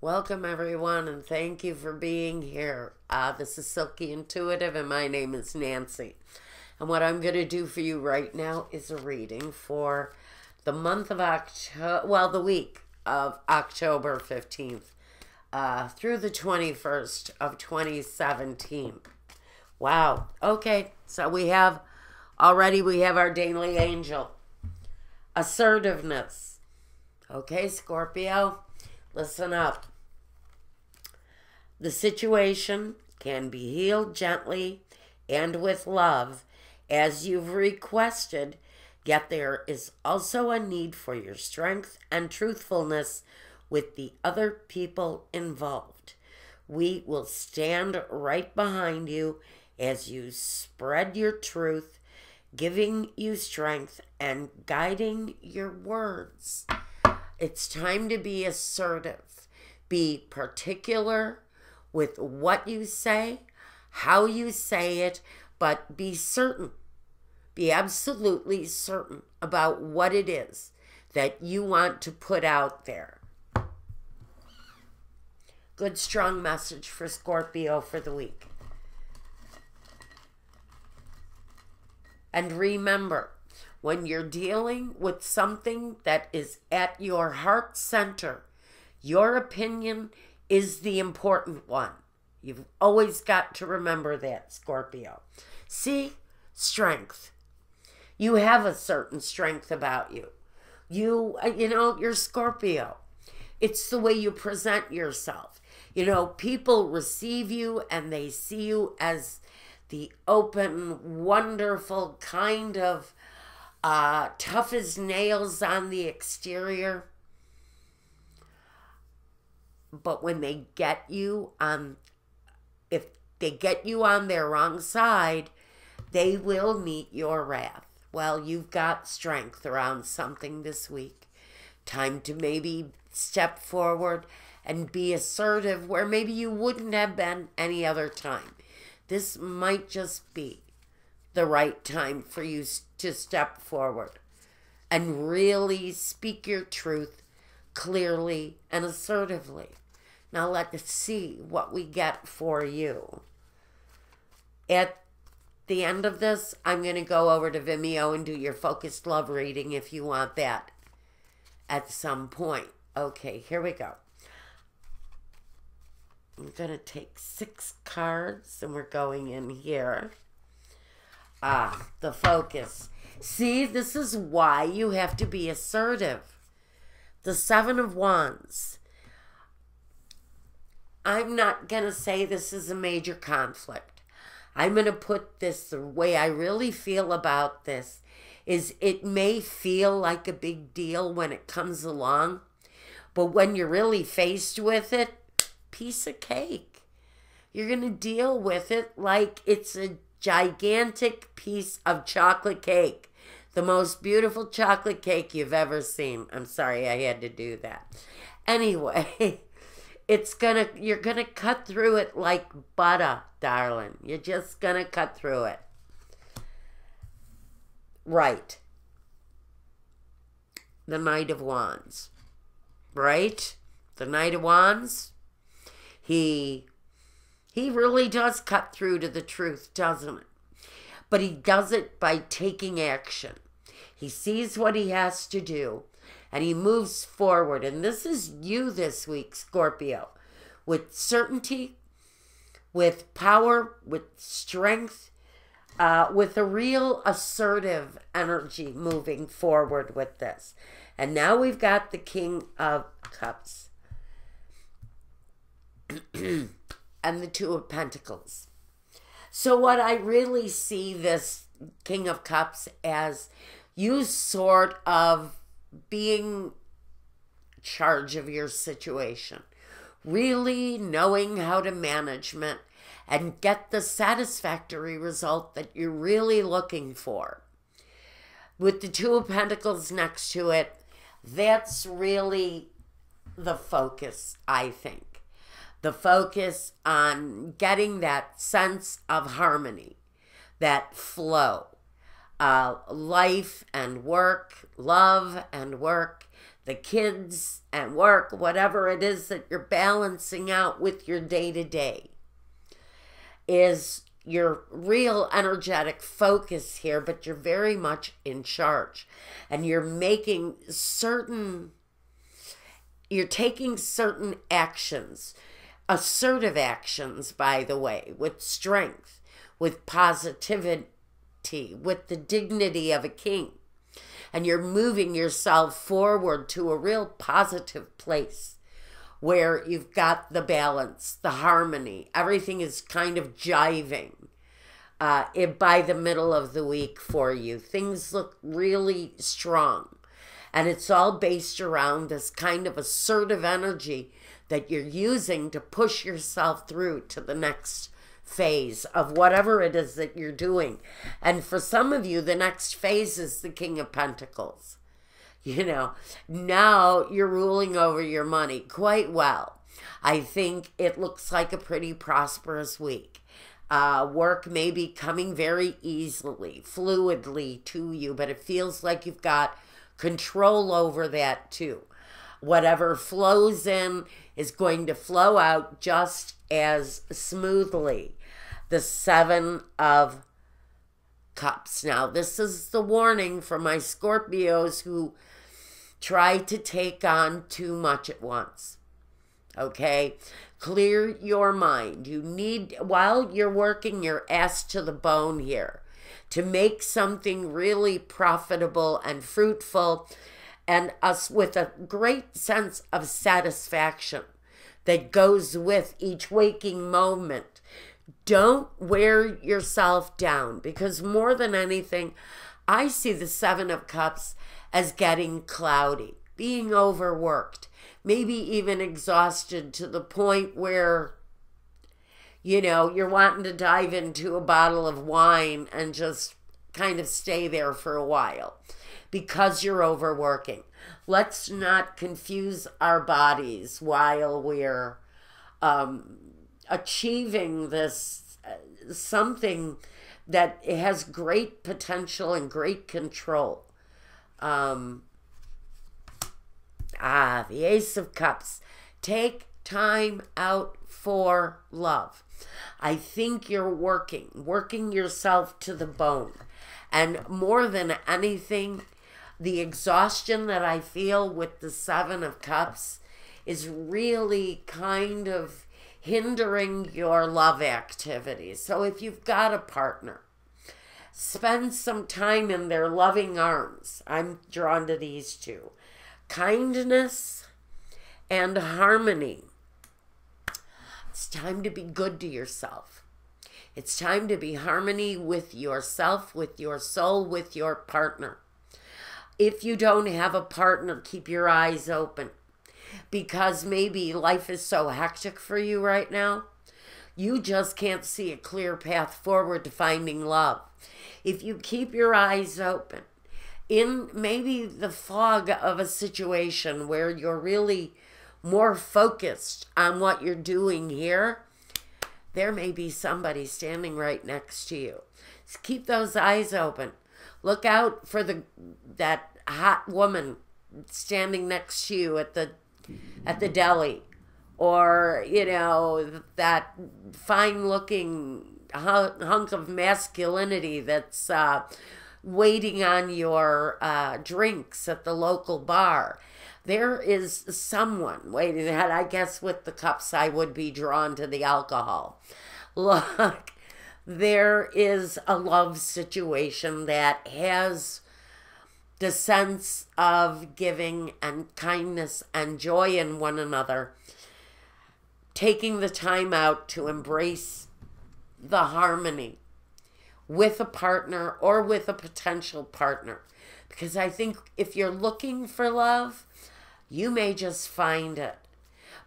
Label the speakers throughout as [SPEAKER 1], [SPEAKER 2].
[SPEAKER 1] Welcome, everyone, and thank you for being here. This is Silky Intuitive, and my name is Nancy. And what I'm going to do for you right now is a reading for the month of October, well, the week of October 15th through the 21st of 2017. Wow. Okay, so we have our daily angel. Assertiveness. Okay, Scorpio, listen up. The situation can be healed gently and with love as you've requested, yet there is also a need for your strength and truthfulness with the other people involved. We will stand right behind you as you spread your truth, giving you strength and guiding your words. It's time to be assertive. Be particular with what you say, how you say it, but be certain. Be absolutely certain about what it is that you want to put out there. Good, strong message for Scorpio for the week. And remember, when you're dealing with something that is at your heart center, your opinion is the important one. You've always got to remember that, Scorpio. See, strength. You have a certain strength about you. You're Scorpio. It's the way you present yourself. People receive you and they see you as the open, wonderful, kind of tough as nails on the exterior. But when they get you if they get you on their wrong side, they will meet your wrath. Well, you've got strength around something this week. Time to maybe step forward and be assertive where maybe you wouldn't have been any other time. This might just be the right time for you to step forward and really speak your truth clearly and assertively. Now let's see what we get for you. At the end of this, I'm going to go over to Vimeo and do your focused love reading if you want that at some point. Okay, here we go. I'm going to take 6 cards and we're going in here. The focus. See, this is why you have to be assertive. The 7 of Wands. I'm not going to say this is a major conflict. I'm going to put this, the way I really feel about this is it may feel like a big deal when it comes along, but when you're really faced with it, piece of cake. You're going to deal with it like it's a gigantic piece of chocolate cake. The most beautiful chocolate cake you've ever seen. I'm sorry I had to do that. Anyway, you're gonna cut through it like butter, darling. You're just gonna cut through it. Right. The Knight of Wands. Right? The Knight of Wands. He really does cut through to the truth, doesn't it? But he does it by taking action. He sees what he has to do, and he moves forward. And this is you this week, Scorpio, with certainty, with power, with strength, with a real assertive energy moving forward with this. And now we've got the King of Cups and the Two of Pentacles. So what I really see this King of Cups as you sort of being in charge of your situation, really knowing how to manage it and get the satisfactory result that you're really looking for. With the Two of Pentacles next to it, that's really the focus, I think. The focus on getting that sense of harmony, that flow. Life and work, love and work, the kids and work, whatever it is that you're balancing out with your day-to-day, is your real energetic focus here, but you're very much in charge. And you're making certain, you're taking certain actions, assertive actions, by the way, with strength, with positivity, with the dignity of a king. And you're moving yourself forward to a real positive place where you've got the balance, the harmony. Everything is kind of jiving by the middle of the week for you. Things look really strong. And it's all based around this kind of assertive energy that you're using to push yourself through to the next phase of whatever it is that you're doing. And for some of you, the next phase is the King of Pentacles. You know, now you're ruling over your money quite well. I think it looks like a pretty prosperous week. Work may be coming very easily, fluidly to you, but it feels like you've got control over that too. Whatever flows in is going to flow out just as smoothly. The Seven of Cups. Now, this is the warning for my Scorpios who try to take on too much at once. Okay? Clear your mind. You need, while you're working your ass to the bone here, to make something really profitable and fruitful, and us with a great sense of satisfaction that goes with each waking moment. Don't wear yourself down, because more than anything, I see the Seven of Cups as getting cloudy, being overworked, maybe even exhausted to the point where, you know, you're wanting to dive into a bottle of wine and just kind of stay there for a while because you're overworking. Let's not confuse our bodies while we're achieving this something that has great potential and great control. The Ace of Cups. Take time out for love. I think you're working yourself to the bone. And more than anything, the exhaustion that I feel with the Seven of Cups is really kind of hindering your love activities. So if you've got a partner, spend some time in their loving arms. I'm drawn to these two. Kindness and harmony. It's time to be good to yourself. It's time to be harmony with yourself, with your soul, with your partner. If you don't have a partner, keep your eyes open, because maybe life is so hectic for you right now, you just can't see a clear path forward to finding love. If you keep your eyes open, in maybe the fog of a situation where you're really more focused on what you're doing here, there may be somebody standing right next to you. Just keep those eyes open. Look out for that hot woman standing next to you at the deli, or, you know, that fine-looking hunk of masculinity that's waiting on your drinks at the local bar. There is someone waiting. And I guess with the cups, I would be drawn to the alcohol. Look, there is a love situation that has the sense of giving and kindness and joy in one another, taking the time out to embrace the harmony with a partner or with a potential partner. Because I think if you're looking for love, you may just find it.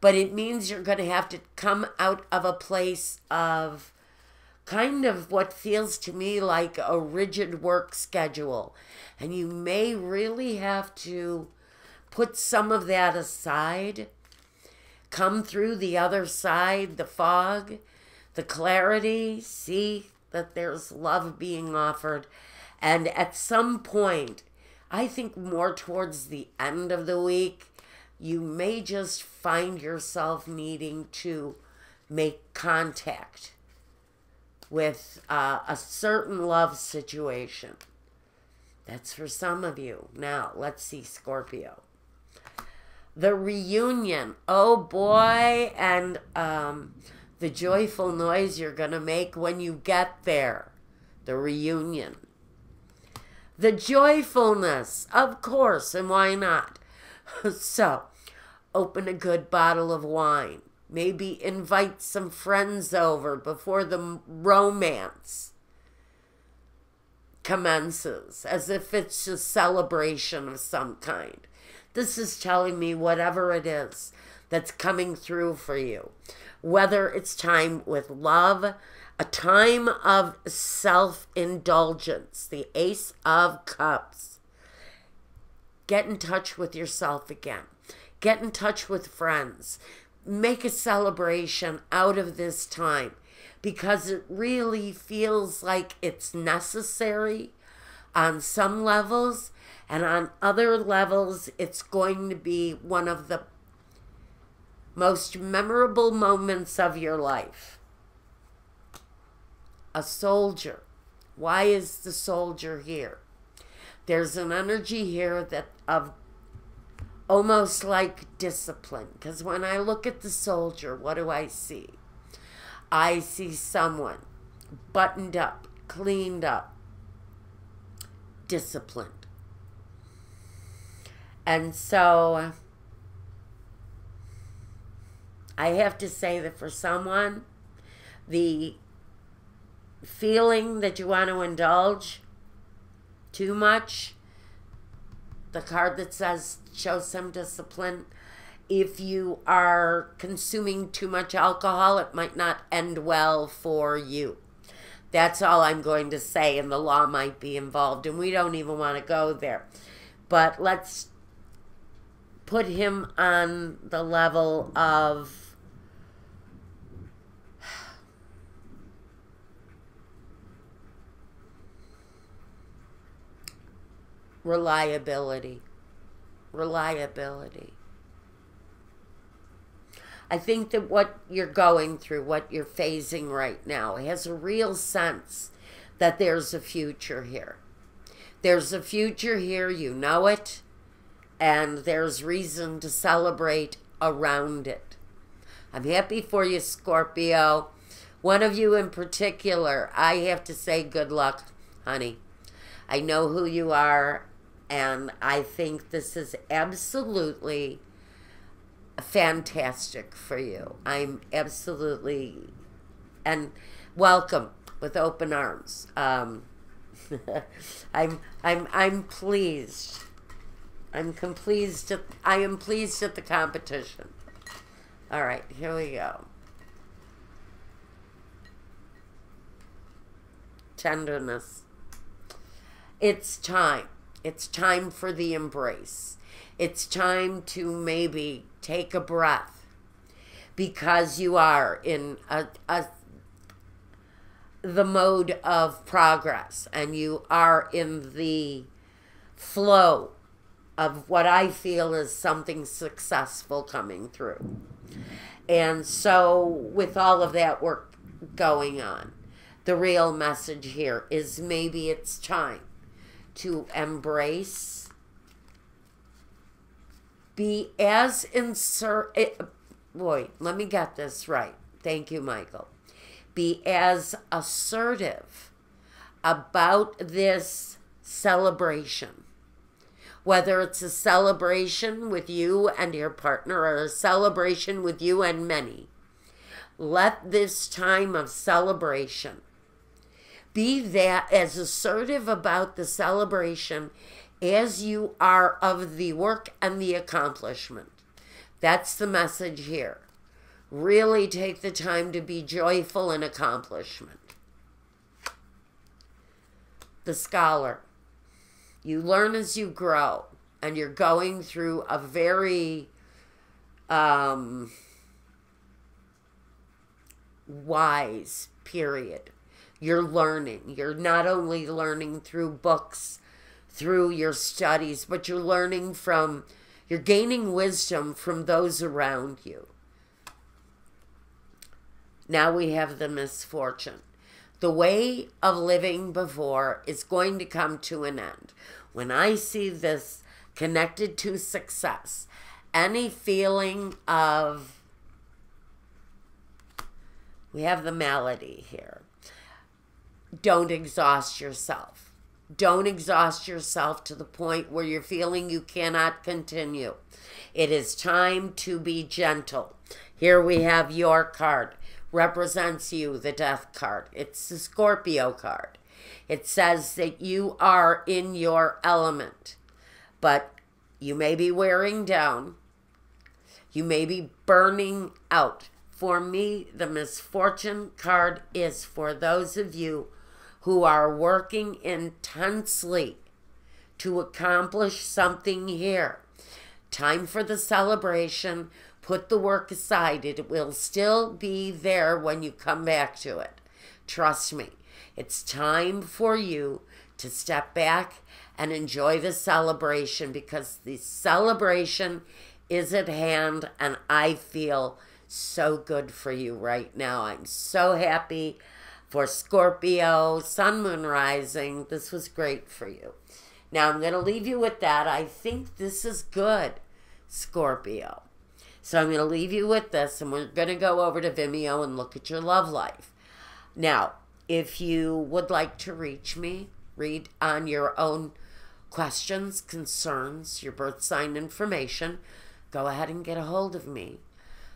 [SPEAKER 1] But it means you're going to have to come out of a place of kind of what feels to me like a rigid work schedule. And you may really have to put some of that aside, come through the other side, the fog, the clarity, see that there's love being offered. And at some point, I think more towards the end of the week, you may just find yourself needing to make contact with a certain love situation. That's for some of you. Now, let's see, Scorpio. The reunion. Oh, boy. And the joyful noise you're going to make when you get there. The reunion. The joyfulness, of course, and why not? So, open a good bottle of wine. Maybe invite some friends over before the romance commences, as if it's a celebration of some kind. This is telling me whatever it is that's coming through for you, whether it's time with love, a time of self-indulgence, the Ace of Cups. Get in touch with yourself again. Get in touch with friends. Make a celebration out of this time, because it really feels like it's necessary on some levels, and on other levels, it's going to be one of the most memorable moments of your life. A soldier. Why is the soldier here? There's an energy here that of almost like discipline. Because when I look at the soldier, what do I see? I see someone buttoned up, cleaned up, disciplined. And so I have to say that for someone, the feeling that you want to indulge too much, the card that says show some discipline, if you are consuming too much alcohol, it might not end well for you. That's all I'm going to say, and the law might be involved, and we don't even want to go there. But let's put him on the level of reliability. Reliability. I think that what you're going through, what you're phasing right now, has a real sense that there's a future here. There's a future here, you know it, and there's reason to celebrate around it. I'm happy for you, Scorpio. One of you in particular, I have to say good luck, honey. I know who you are, and I think this is absolutely fantastic for you. I'm absolutely, and welcome with open arms. I'm pleased. I am pleased at the competition. All right, here we go. Tenderness. It's time. It's time for the embrace. It's time to maybe take a breath, because you are in the mode of progress, and you are in the flow of what I feel is something successful coming through. And so with all of that work going on, the real message here is maybe it's time to embrace, be as boy, let me get this right. Thank you, Michael. Be as assertive about this celebration. Whether it's a celebration with you and your partner, or a celebration with you and many. Let this time of celebration be that as assertive about the celebration as you are of the work and the accomplishment. That's the message here. Really take the time to be joyful in accomplishment. The Scholar. You learn as you grow, and you're going through a very wise period. You're learning. You're not only learning through books, through your studies, but you're gaining wisdom from those around you. Now we have the misfortune. The way of living before is going to come to an end. When I see this connected to success, any feeling of, we have the malady here. Don't exhaust yourself. Don't exhaust yourself to the point where you're feeling you cannot continue. It is time to be gentle. Here we have your card. Represents you, the Death card. It's the Scorpio card. It says that you are in your element, but you may be wearing down. You may be burning out. For me, the misfortune card is for those of you who are working intensely to accomplish something here. Time for the celebration. Put the work aside. It will still be there when you come back to it. Trust me. It's time for you to step back and enjoy the celebration, because the celebration is at hand, and I feel so good for you right now. I'm so happy for Scorpio, Sun, Moon, Rising. This was great for you. Now I'm going to leave you with that. I think this is good, Scorpio. So I'm going to leave you with this, and we're going to go over to Vimeo and look at your love life. Now, if you would like to reach me, read on your own questions, concerns, your birth sign information, go ahead and get a hold of me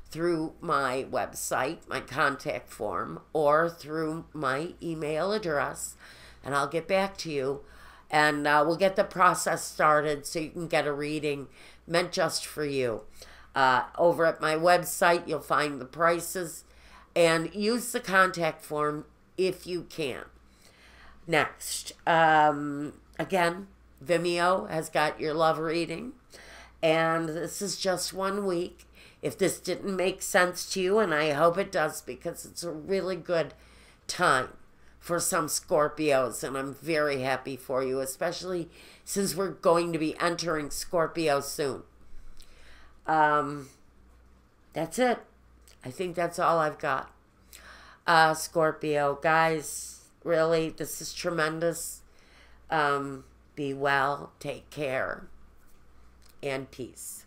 [SPEAKER 1] through my website, my contact form, or through my email address, and I'll get back to you, and we'll get the process started so you can get a reading meant just for you. Over at my website, you'll find the prices, and use the contact form if you can. Next, again, Vimeo has got your love reading, and this is just 1 week. If this didn't make sense to you, and I hope it does, because it's a really good time for some Scorpios, and I'm very happy for you, especially since we're going to be entering Scorpio soon. That's it. I think that's all I've got. Scorpio, guys, really, this is tremendous. Be well, take care, and peace.